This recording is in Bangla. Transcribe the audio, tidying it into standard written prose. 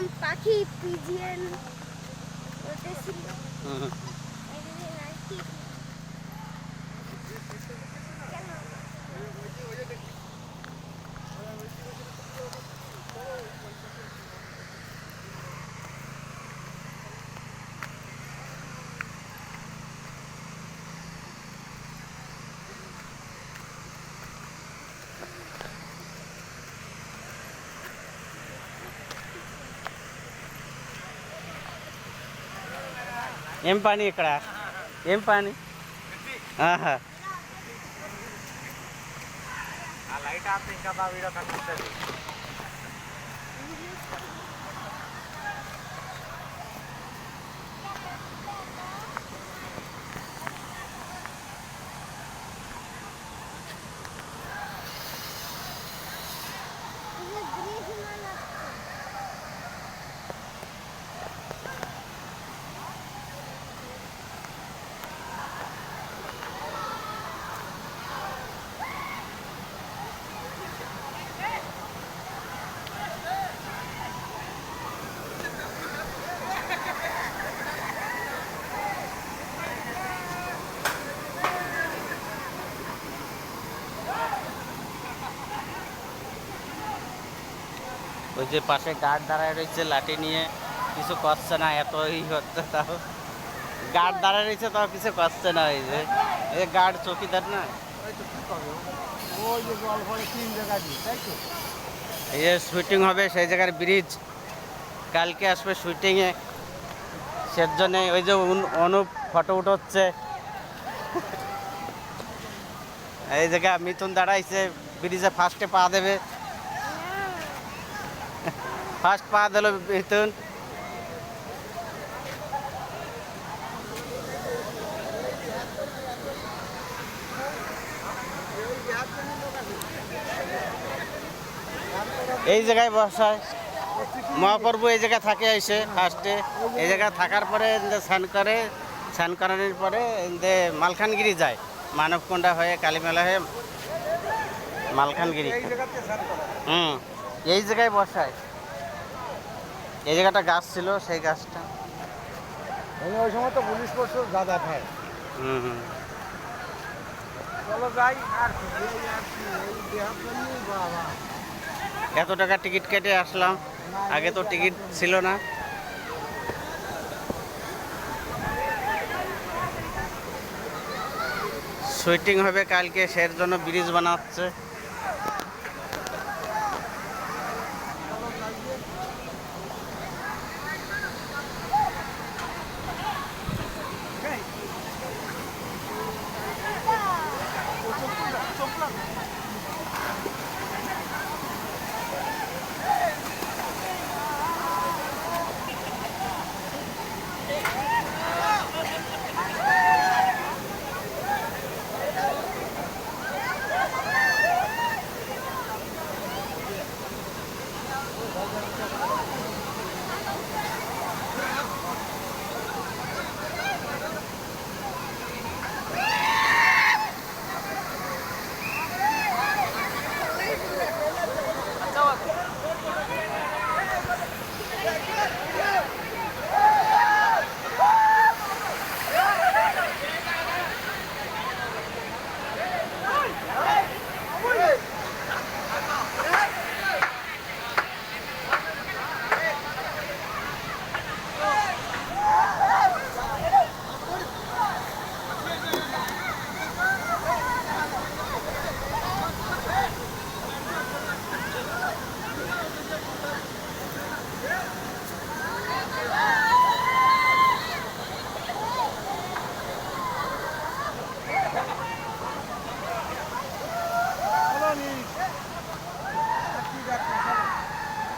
এরকম পাখি পিজিএন উঠেছিল। ఏం పని ఇక్కడ ఏం పని ఆహా ఆ లైట్ ఆపితే ఇంకా బాగా వీడియో కనిపిస్తుంది. ওই যে পাশে গার্ড দাঁড়ায় রয়েছে লাঠি নিয়ে, কিছু করছে না, এতই হচ্ছে তাও গার্ড দাঁড়ায় রয়েছে তাও কিছু করছে না। এই যে এই গার্ড চৌকিদার না, ওই যে জল পড়ে 3 জায়গায় দিই, তাই তো? এই যে শুটিং হবে সেই জায়গার ব্রিজ, কালকে আসবে শুটিংয়ে, সেজন্য ওই যে অনুপ ফটো উঠোচ্ছে। এই জায়গা মিথুন দাঁড়াইছে, ব্রিজে ফার্স্টে পা দেবে, ফার্স্ট পা দিল মিথুন। এই জায়গায় বসায় মহাপ্রভু, এই জায়গায় থাকে এসে ফার্স্টে, এই জায়গায় থাকার পরে স্নান করানোর পরে মালখানগিরি যায়, মানবকুণ্ডা হয়ে কালীমেলা হয়ে মালখানগিরি। এই জায়গায় বসায়, এই জায়গাটা গাছ ছিল, সেই গাছটা। ওই সময় তো পুলিশ প্রচুর গাঁদা খায়। চলো যাই। আর কি বাবা, এত টাকা টিকিট কেটে আসলাম, আগে তো টিকিট ছিল না। শুটিং হবে কালকে, সের জন্য ব্রিজ বানাচ্ছে।